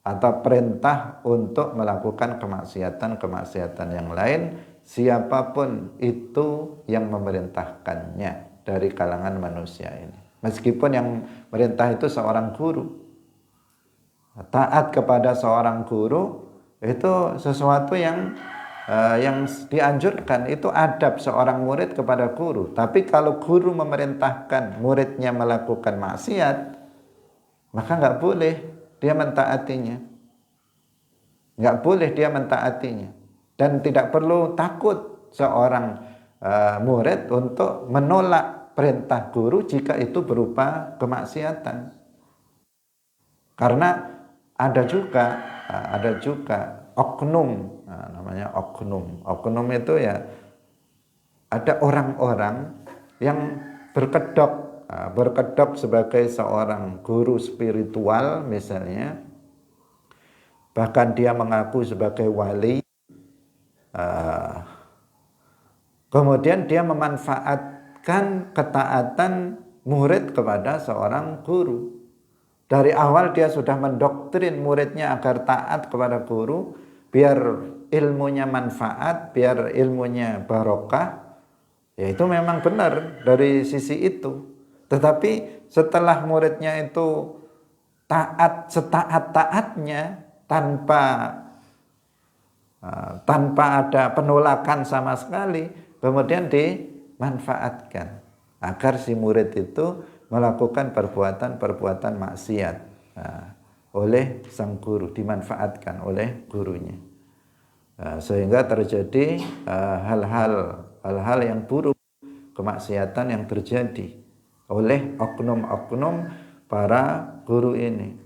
atau perintah untuk melakukan kemaksiatan yang lain, siapapun itu yang memerintahkannya dari kalangan manusia ini. Meskipun yang merintah itu seorang guru, taat kepada seorang guru itu sesuatu yang dianjurkan, itu adab seorang murid kepada guru. Tapi kalau guru memerintahkan muridnya melakukan maksiat, maka nggak boleh dia mentaatinya, nggak boleh dia mentaatinya, dan tidak perlu takut seorang murid untuk menolak perintah guru jika itu berupa kemaksiatan. Karena ada juga oknum, namanya oknum. Oknum itu ya ada orang-orang yang berkedok sebagai seorang guru spiritual misalnya, bahkan dia mengaku sebagai wali, kemudian dia memanfaatkan ketaatan murid kepada seorang guru. Dari awal dia sudah mendoktrin muridnya agar taat kepada guru, biar ilmunya manfaat, biar ilmunya barokah. Ya itu memang benar dari sisi itu. Tetapi setelah muridnya itu setaat-taatnya tanpa ada penolakan sama sekali, kemudian dimanfaatkan agar si murid itu melakukan perbuatan maksiat oleh sang guru, dimanfaatkan oleh gurunya, sehingga terjadi hal-hal yang buruk, kemaksiatan yang terjadi oleh oknum-oknum para guru ini.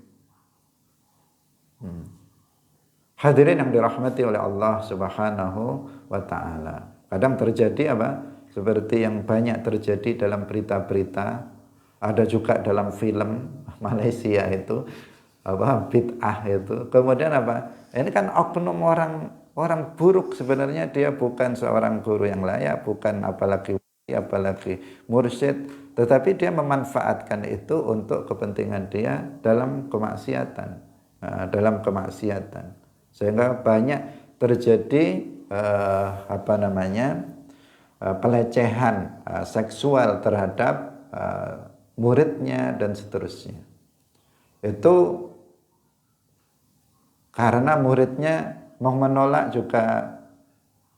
Hadirin yang dirahmati oleh Allah Subhanahu wa taala. Kadang terjadi seperti yang banyak terjadi dalam berita-berita, ada juga dalam film Malaysia itu bid'ah itu. Kemudian ini kan oknum orang buruk, sebenarnya dia bukan seorang guru yang layak, bukan apalagi mursyid, tetapi dia memanfaatkan itu untuk kepentingan dia dalam kemaksiatan, sehingga banyak terjadi pelecehan seksual terhadap muridnya dan seterusnya. Itu karena muridnya mau menolak juga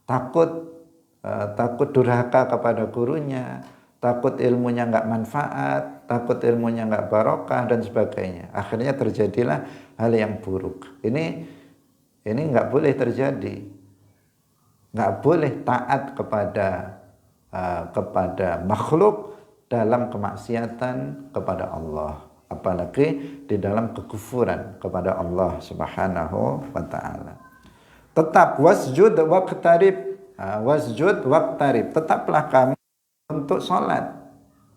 takut durhaka kepada gurunya, takut ilmunya nggak manfaat, takut ilmunya nggak barokah dan sebagainya. Akhirnya terjadilah hal yang buruk. Ini nggak boleh terjadi. Nggak boleh taat kepada makhluk dalam kemaksiatan kepada Allah, apalagi di dalam kekufuran kepada Allah Subhanahu wa taala. Tetap wasjud waqtarib, tetaplah kamu untuk sholat.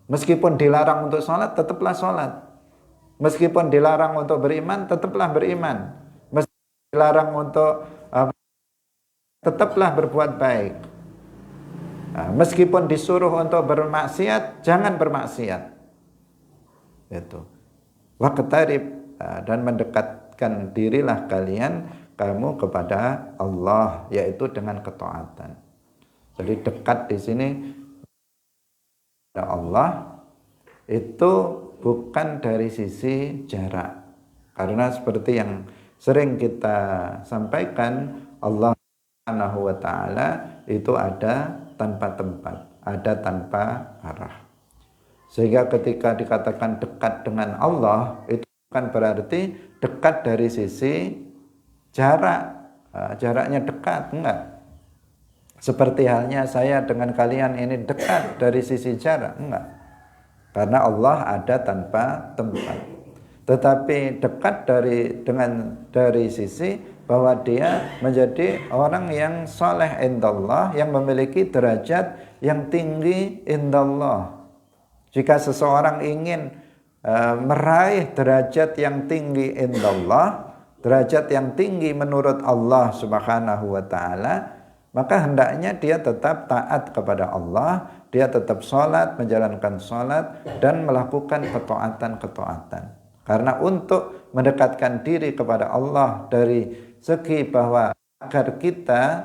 Meskipun dilarang untuk sholat, tetaplah sholat. Meskipun dilarang untuk beriman, tetaplah beriman. Meskipun dilarang untuk tetaplah berbuat baik. Meskipun disuruh untuk bermaksiat, jangan bermaksiat. Itu. Waqtarib, dan mendekatkan dirilah kamu kepada Allah, yaitu dengan ketaatan. Jadi dekat di sini kepada Allah itu bukan dari sisi jarak. Karena seperti yang sering kita sampaikan, Allah Subhanahu wa taala itu ada tanpa tempat, ada tanpa arah. Sehingga ketika dikatakan dekat dengan Allah, itu bukan berarti dekat dari sisi jarak, jaraknya dekat, enggak. Seperti halnya saya dengan kalian ini dekat dari sisi jarak, enggak. Karena Allah ada tanpa tempat. Tetapi dekat dari sisi bahwa dia menjadi orang yang saleh indallah, yang memiliki derajat yang tinggi indallah. Jika seseorang ingin meraih derajat yang tinggi indallah, derajat yang tinggi menurut Allah Subhanahu wa taala, maka hendaknya dia tetap taat kepada Allah, dia tetap sholat, menjalankan sholat, dan melakukan ketaatan-ketaatan. Karena untuk mendekatkan diri kepada Allah dari segi bahwa agar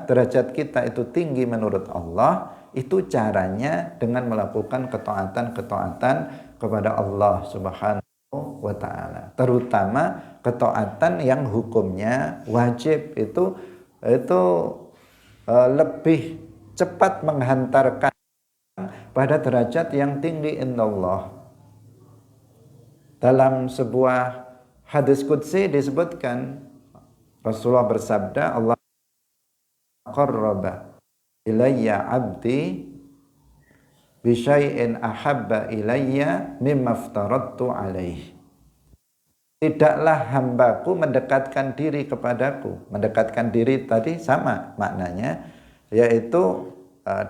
derajat kita itu tinggi menurut Allah, itu caranya dengan melakukan ketaatan-ketaatan kepada Allah Subhanahu wa ta'ala. Terutama ketaatan yang hukumnya wajib, itu lebih cepat menghantarkan pada derajat yang tinggi indallah. Dalam sebuah hadis qudsi disebutkan, Rasulullah bersabda, Allah qarraba ilayya abdi bisyai'in ahabba ilayya mimma aftaradtu alaih. Tidaklah hambaku mendekatkan diri kepadaku. Mendekatkan diri tadi sama maknanya, yaitu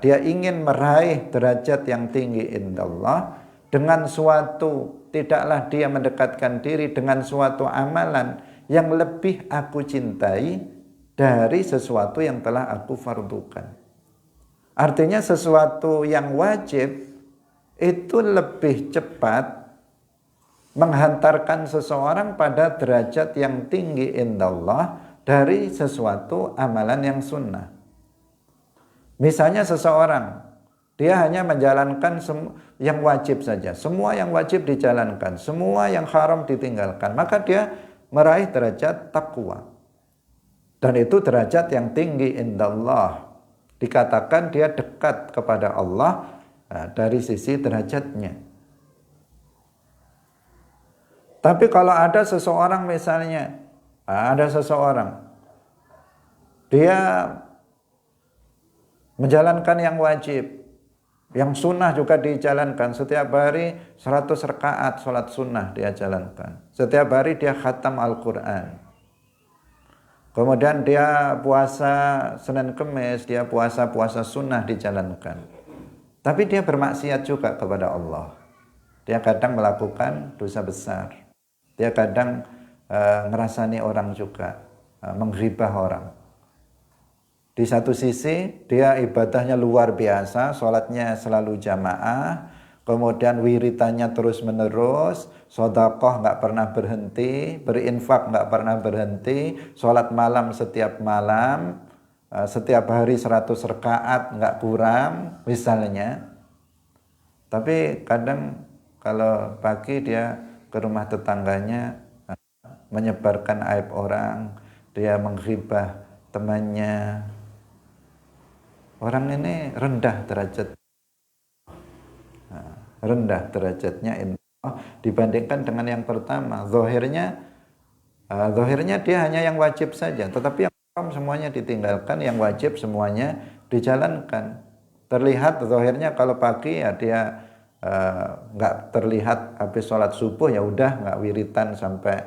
dia ingin meraih derajat yang tinggi indallah dengan tidaklah dia mendekatkan diri dengan suatu amalan yang lebih aku cintai dari sesuatu yang telah aku fardukan. Artinya sesuatu yang wajib itu lebih cepat menghantarkan seseorang pada derajat yang tinggi indallah dari sesuatu amalan yang sunnah. Misalnya seseorang, dia hanya menjalankan yang wajib saja, semua yang wajib dijalankan, semua yang haram ditinggalkan, maka dia meraih derajat takwa. Dan itu derajat yang tinggi indallah. Dikatakan dia dekat kepada Allah dari sisi derajatnya. Tapi kalau ada seseorang misalnya, dia menjalankan yang wajib, yang sunnah juga dijalankan. Setiap hari 100 rakaat sholat sunnah dia jalankan. Setiap hari dia khatam Al-Quran. Kemudian dia puasa Senin Kemis, dia puasa sunnah dijalankan. Tapi dia bermaksiat juga kepada Allah. Dia kadang melakukan dosa besar. Dia kadang ngerasani orang juga, menggibah orang. Di satu sisi dia ibadahnya luar biasa, sholatnya selalu jamaah, kemudian wiritannya terus menerus, sedekah nggak pernah berhenti, berinfak nggak pernah berhenti, sholat malam setiap malam, setiap hari 100 rakaat nggak kurang misalnya. Tapi kadang kalau pagi dia ke rumah tetangganya menyebarkan aib orang, dia menghibah temannya. Orang ini rendah derajat. rendah derajatnya dibandingkan dengan yang pertama. Zahirnya dia hanya yang wajib saja, tetapi yang haram semuanya ditinggalkan, yang wajib semuanya dijalankan. Terlihat zahirnya kalau pagi ya dia nggak terlihat habis sholat subuh ya udah nggak wiritan sampai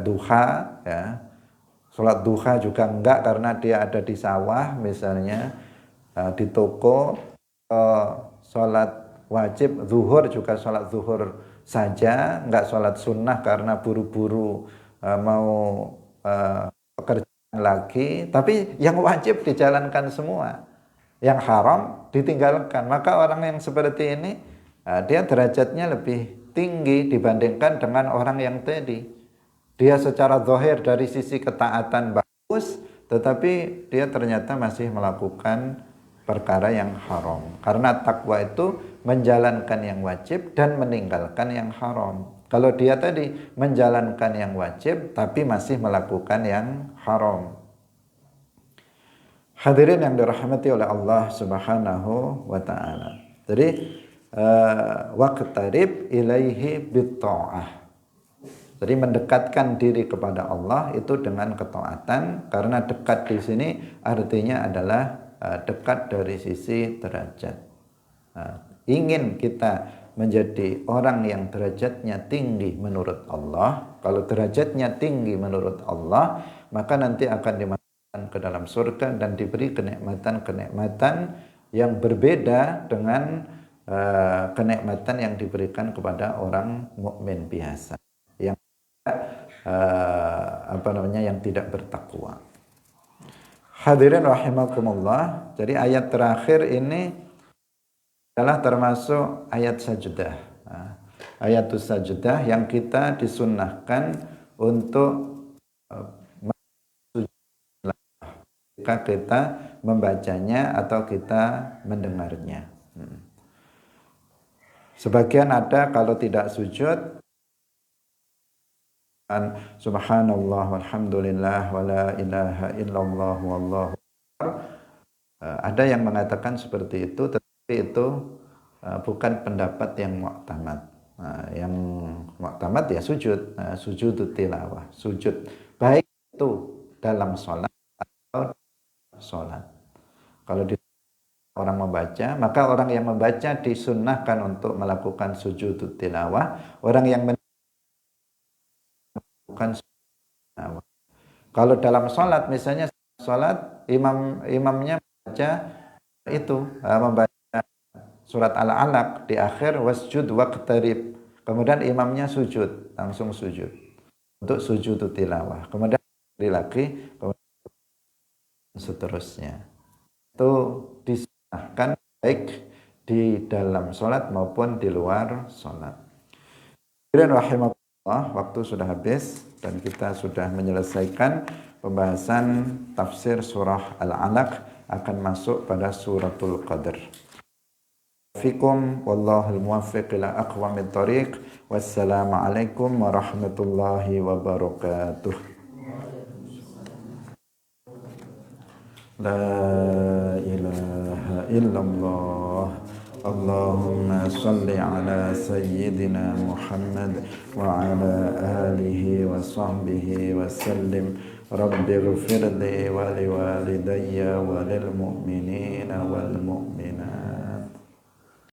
duha ya. Sholat duha juga enggak karena dia ada di sawah misalnya, di toko. Sholat wajib zuhur juga sholat zuhur saja, enggak sholat sunnah karena buru-buru mau pekerjaan lagi. Tapi yang wajib dijalankan semua, yang haram ditinggalkan. Maka orang yang seperti ini dia derajatnya lebih tinggi dibandingkan dengan orang yang tadi. Dia secara zahir dari sisi ketaatan bagus, tetapi dia ternyata masih melakukan perkara yang haram. Karena takwa itu menjalankan yang wajib dan meninggalkan yang haram. Kalau dia tadi menjalankan yang wajib tapi masih melakukan yang haram. Hadirin yang dirahmati oleh Allah Subhanahu wa taala. Jadi waqtarib ilaihi bitta'ah. Jadi mendekatkan diri kepada Allah itu dengan ketaatan, karena dekat di sini artinya adalah dekat dari sisi derajat. Ingin kita menjadi orang yang derajatnya tinggi menurut Allah. Kalau derajatnya tinggi menurut Allah, maka nanti akan dimasukkan ke dalam surga dan diberi kenikmatan-kenikmatan yang berbeda dengan kenikmatan yang diberikan kepada orang mukmin biasa yang yang tidak bertakwa. Hadirin rahimakumullah. Jadi ayat terakhir ini adalah termasuk ayat sajdah. Ayatus sajdah yang kita disunnahkan untuk jika kita membacanya atau kita mendengarnya. Sebagian ada kalau tidak sujud subhanallah walhamdulillah wala ilaha illallah wallahu akbar. Ada yang mengatakan seperti itu, tetapi itu bukan pendapat yang mu'tamad. Yang mu'tamad ya sujud tilawah, sujud baik itu dalam sholat atau sholat. Kalau orang membaca, maka orang yang membaca disunnahkan untuk melakukan sujud tilawah. Orang yang nah, kalau dalam sholat misalnya sholat imamnya membaca membaca surat Al-Alaq di akhir wasjud waqtarib, kemudian imamnya langsung sujud untuk sujud tilawah, kemudian lagi kemudian seterusnya. Itu disunahkan baik di dalam sholat maupun di luar sholat. Waktu sudah habis dan kita sudah menyelesaikan pembahasan tafsir surah Al-Alaq, akan masuk pada suratul Qadr. Fikum wallahul muwaffiq ila aqwamit thoriq. Wassalamualaikum warahmatullahi wabarakatuh. La ilaha illallah. Allahumma salli ala sayyidina Muhammad wa ala alihi wa sahbihi wa sallim. Rabbi ghfirli wa liwalidayya wa lil mu'minina wal mu'minat.